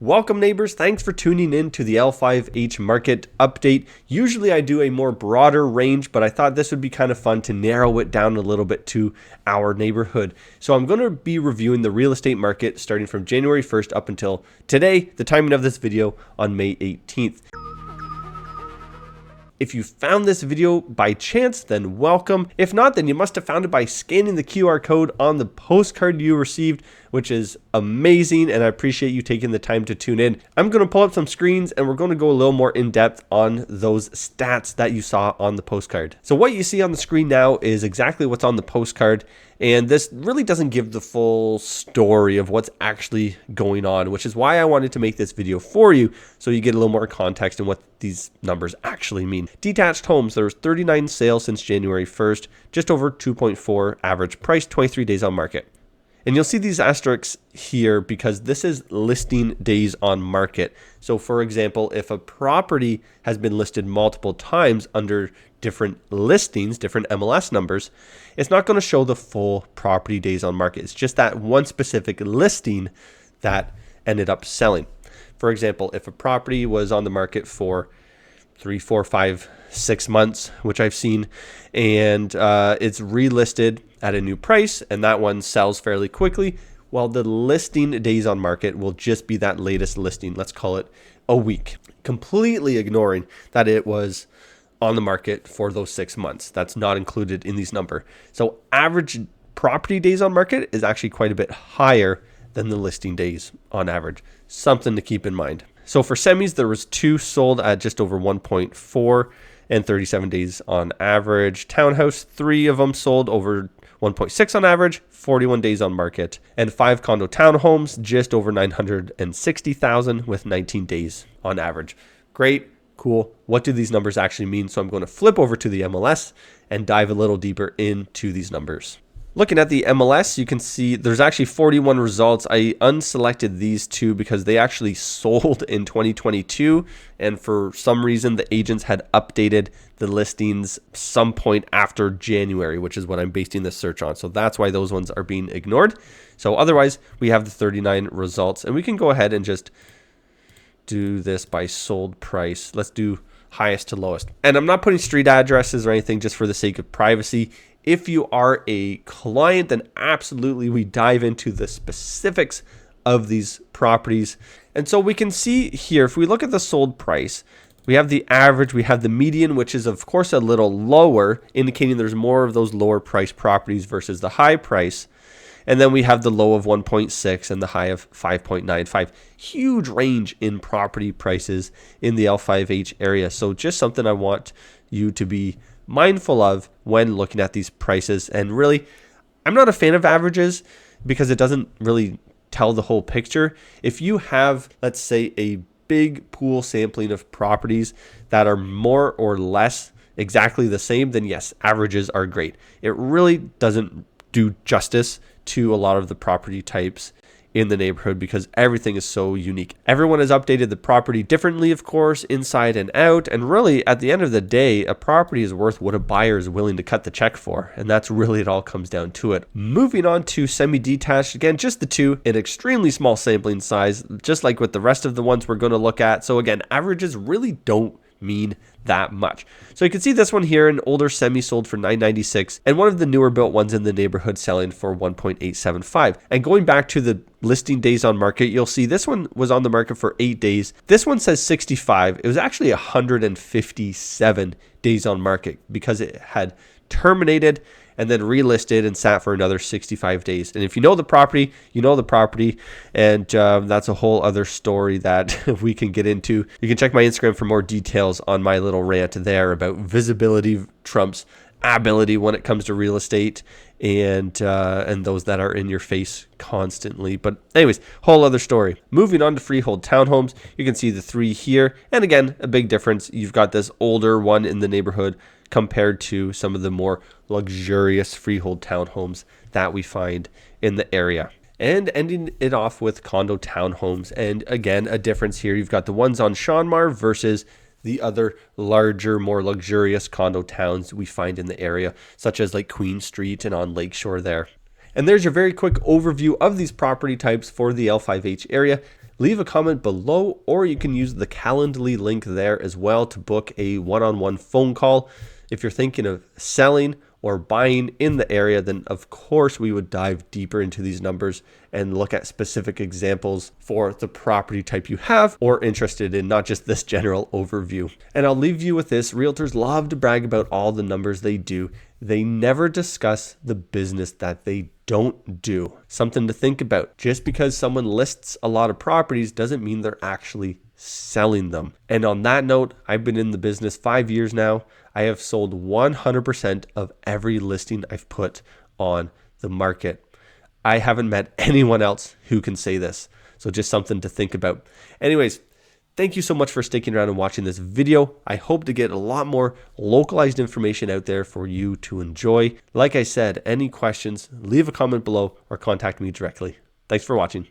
Welcome neighbors, thanks for tuning in to the L5H Market update. Usually I do a more broader range, but I thought this would be kind of fun to narrow it down a little bit to our neighborhood. So I'm going to be reviewing the real estate market starting from January 1st up until today, the timing of this video on May 18th. If you found this video by chance, then welcome. If not, then you must have found it by scanning the QR code on the postcard you received, which is amazing, and I appreciate you taking the time to tune in. I'm going to pull up some screens and we're going to go a little more in depth on those stats that you saw on the postcard. So what you see on the screen now is exactly what's on the postcard, and this really doesn't give the full story of what's actually going on, which is why I wanted to make this video for you so you get a little more context in what these numbers actually mean. Detached homes, there's 39 sales since January 1st, just over 2.4 average price, 23 days on market. And you'll see these asterisks here because this is listing days on market. So for example, if a property has been listed multiple times under different listings, different MLS numbers, it's not going to show the full property days on market. It's just that one specific listing that ended up selling. For example, if a property was on the market for 3, 4, 5, 6 months, which I've seen, and it's relisted at a new price, and that one sells fairly quickly, well, the listing days on market will just be that latest listing. Let's call it a week, completely ignoring that it was on the market for those 6 months. That's not included in these numbers. So average property days on market is actually quite a bit higher than the listing days on average. Something to keep in mind. So for semis, there was 2 sold at just over 1.4 and 37 days on average. Townhouse, 3 of them sold over 1.6 on average, 41 days on market, and 5 condo townhomes, just over 960,000 with 19 days on average. Great, cool. What do these numbers actually mean? So I'm going to flip over to the MLS and dive a little deeper into these numbers. Looking at the MLS, you can see there's actually 41 results. I unselected these 2 because they actually sold in 2022, and for some reason the agents had updated the listings some point after January, which is what I'm basing this search on. So that's why those ones are being ignored. So otherwise, we have the 39 results, and we can go ahead and just do this by sold price. Let's do highest to lowest. And I'm not putting street addresses or anything just for the sake of privacy. If you are a client, then absolutely we dive into the specifics of these properties. And so we can see here, if we look at the sold price, we have the average, we have the median, which is of course a little lower, indicating there's more of those lower price properties versus the high price. And then we have the low of 1.6 and the high of 5.95. Huge range in property prices in the L5H area. So just something I want you to be mindful of when looking at these prices. And really, I'm not a fan of averages because it doesn't really tell the whole picture. If you have, let's say, a big pool sampling of properties that are more or less exactly the same, then yes, averages are great. It really doesn't do justice to a lot of the property types in the neighborhood because everything is so unique. Everyone has updated the property differently, of course, inside and out. And really, at the end of the day, a property is worth what a buyer is willing to cut the check for. And that's really it all comes down to it. Moving on to semi-detached, again, just the 2, an extremely small sampling size, just like with the rest of the ones we're going to look at. So again, averages really don't mean that much. So you can see this one here, an older semi sold for $996, and one of the newer built ones in the neighborhood selling for $1.875. And going back to the listing days on market, you'll see this one was on the market for 8 days. This one says 65. It was actually 157 days on market because it had terminated and then relisted and sat for another 65 days. And if you know the property, you know the property. And that's a whole other story that we can get into. You can check my Instagram for more details on my little rant there about visibility trumps ability when it comes to real estate and those that are in your face constantly. But anyways, whole other story. Moving on to freehold townhomes, you can see the 3 here. And again, a big difference. You've got this older one in the neighborhood compared to some of the more luxurious freehold townhomes that we find in the area. And ending it off with condo townhomes. And again, a difference here. You've got the ones on Shawnmar versus the other larger, more luxurious condo towns we find in the area, such as like Queen Street and on Lakeshore there. And there's your very quick overview of these property types for the L5H area. Leave a comment below, or you can use the Calendly link there as well to book a one-on-one phone call. If you're thinking of selling or buying in the area, then of course we would dive deeper into these numbers and look at specific examples for the property type you have or interested in, not just this general overview. And I'll leave you with this. Realtors love to brag about all the numbers they do. They never discuss the business that they don't do. Something to think about. Just because someone lists a lot of properties doesn't mean they're actually selling them. And on that note, I've been in the business 5 years now. I have sold 100% of every listing I've put on the market. I haven't met anyone else who can say this. So just something to think about. Anyways, thank you so much for sticking around and watching this video. I hope to get a lot more localized information out there for you to enjoy. Like I said, any questions, leave a comment below or contact me directly. Thanks for watching.